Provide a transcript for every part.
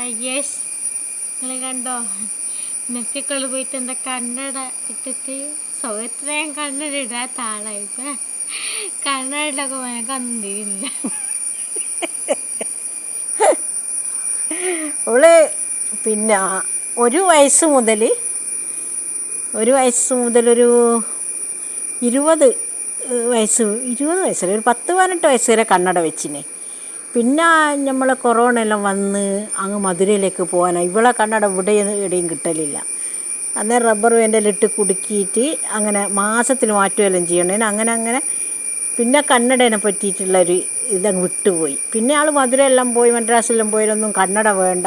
അയ്യേഷ്, നിങ്ങൾ കണ്ടോ? മെസ്സിക്കുള്ളിൽ പോയിട്ട് എന്താ കണ്ണട ഇട്ടിട്ട് സ്വയത്രയും കണ്ണട ഇടാത്ത ആളായിപ്പോ. കണ്ണടയിലൊക്കെ എനിക്കൊന്നും തിരിയില്ല. അവള് പിന്നെ ഒരു വയസ്സ് മുതൽ ഒരു 20 വയസ്സല്ല, ഒരു 10-18 വയസ്സ് വരെ കണ്ണട വെച്ചിനെ. പിന്നെ നമ്മൾ കൊറോണ എല്ലാം വന്ന് അങ്ങ് മധുരയിലേക്ക് പോകാനാണ്. ഇവളെ കണ്ണട എവിടെയും കിട്ടലില്ല. അന്നേരം റബ്ബർ ബാൻഡിലിട്ട് കുടുക്കിയിട്ട് അങ്ങനെ മാസത്തിൽ മാറ്റുകയെല്ലാം ചെയ്യണേന്. അങ്ങനെ പിന്നെ കണ്ണടേനെ പറ്റിയിട്ടുള്ളൊരു ഇതങ്ങ് വിട്ടുപോയി. പിന്നെ ആൾ മധുരയെല്ലാം പോയി മദ്രാസിലെല്ലാം പോയാലൊന്നും കണ്ണട വേണ്ട,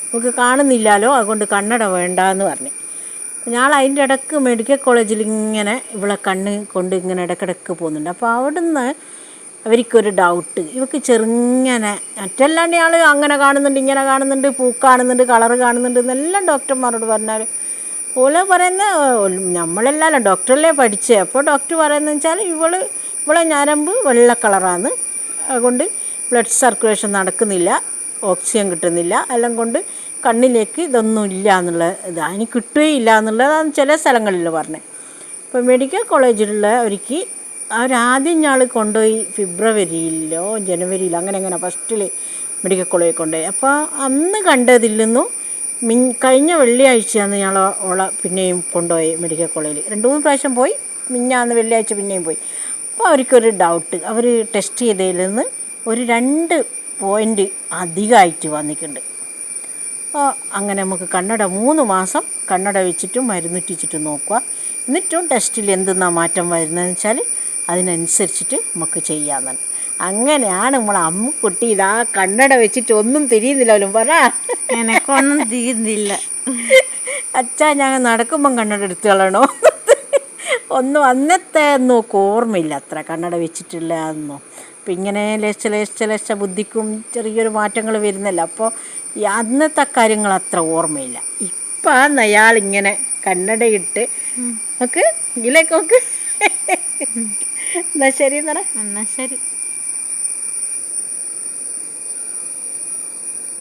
നമുക്ക് കാണുന്നില്ലല്ലോ, അതുകൊണ്ട് കണ്ണട വേണ്ട എന്ന് പറഞ്ഞു. ഞാൻ അതിൻ്റെ ഇടയ്ക്ക് മെഡിക്കൽ കോളേജിൽ ഇങ്ങനെ ഇവളെ കണ്ണ് കൊണ്ട് ഇങ്ങനെ ഇടയ്ക്കിടയ്ക്ക് പോകുന്നുണ്ട്. അപ്പോൾ അവിടുന്ന് അവർക്കൊരു ഡൗട്ട്, ഇവർക്ക് ചെറുങ്ങനെ മറ്റല്ലാണ്ട് ആൾ അങ്ങനെ കാണുന്നുണ്ട്, ഇങ്ങനെ കാണുന്നുണ്ട്, കാണുന്നുണ്ട്, കളറ് കാണുന്നുണ്ട് എന്നെല്ലാം ഡോക്ടർമാരോട് പറഞ്ഞാൽ ഓല പറയുന്നത് നമ്മളെല്ലാം ഡോക്ടറല്ലേ പഠിച്ചേ. അപ്പോൾ ഡോക്ടർ പറയുന്നത് വെച്ചാൽ ഇവളെ ഞരമ്പ് വെള്ള കളറാണ്, അതുകൊണ്ട് ബ്ലഡ് സർക്കുലേഷൻ നടക്കുന്നില്ല, ഓക്സിജൻ കിട്ടുന്നില്ല, എല്ലാം കൊണ്ട് കണ്ണിലേക്ക് ഇതൊന്നും ഇല്ല എന്നുള്ള അതിന് കിട്ടുകയില്ല എന്നുള്ളതാണ് ചില സ്ഥലങ്ങളിൽ പറഞ്ഞത്. ഇപ്പോൾ മെഡിക്കൽ കോളേജിലുള്ള അവർക്ക് അവരാദ്യം ഞാൾ കൊണ്ടുപോയി ഫെബ്രുവരിയിലോ ജനുവരിയിലോ അങ്ങനെ ഫസ്റ്റിൽ മെഡിക്കൽ കോളേജിൽ കൊണ്ടുപോയി. അപ്പോൾ അന്ന് കണ്ടതില്ലെന്നും കഴിഞ്ഞ വെള്ളിയാഴ്ചയാണ് ഞങ്ങൾ ഓളെ പിന്നെയും കൊണ്ടുപോയി മെഡിക്കൽ കോളേജിൽ. 2-3 പ്രാവശ്യം പോയി, മിഞ്ഞാന്ന് വെള്ളിയാഴ്ച പിന്നെയും പോയി. അപ്പോൾ അവർക്കൊരു ഡൗട്ട്, അവർ ടെസ്റ്റ് ചെയ്തതിൽ നിന്ന് ഒരു 2 പോയിൻ്റ് അധികമായിട്ട് വന്നിട്ടുണ്ട്. അപ്പോൾ അങ്ങനെ നമുക്ക് കണ്ണട 3 മാസം കണ്ണട വെച്ചിട്ടും മരുന്നിട്ടിച്ചിട്ട് നോക്കുക. എന്നിട്ടും ടെസ്റ്റിൽ എന്തെന്നാണ് മാറ്റം വരുന്നതെന്ന് വെച്ചാൽ അതിനനുസരിച്ചിട്ട് നമുക്ക് ചെയ്യാമെന്നാണ്. അങ്ങനെയാണ് നമ്മളെ അമ്മുക്കുട്ടി ഇതാ കണ്ണട വെച്ചിട്ട് ഒന്നും തിരിയുന്നില്ലല്ലോ. പറ, എനക്കൊന്നും തിരിയുന്നില്ല. അച്ഛാ, ഞങ്ങൾ നടക്കുമ്പം കണ്ണട എടുത്ത് കളയണോ? ഒന്നും അന്നത്തെ ഒന്നും ഓർമ്മയില്ല അത്ര കണ്ണട വെച്ചിട്ടില്ല എന്നോ. അപ്പം ഇങ്ങനെ ലക്ഷ ബുദ്ധിക്കും ചെറിയൊരു മാറ്റങ്ങൾ വരുന്നല്ലോ. അപ്പോൾ ഈ അന്നത്തെ കാര്യങ്ങൾ അത്ര ഓർമ്മയില്ല. ഇപ്പം അയാളിങ്ങനെ കണ്ണടയിട്ട് നോക്ക് ഇതിലേക്ക് നോക്ക്. എന്നാ ശരി. എന്നാ ശരി.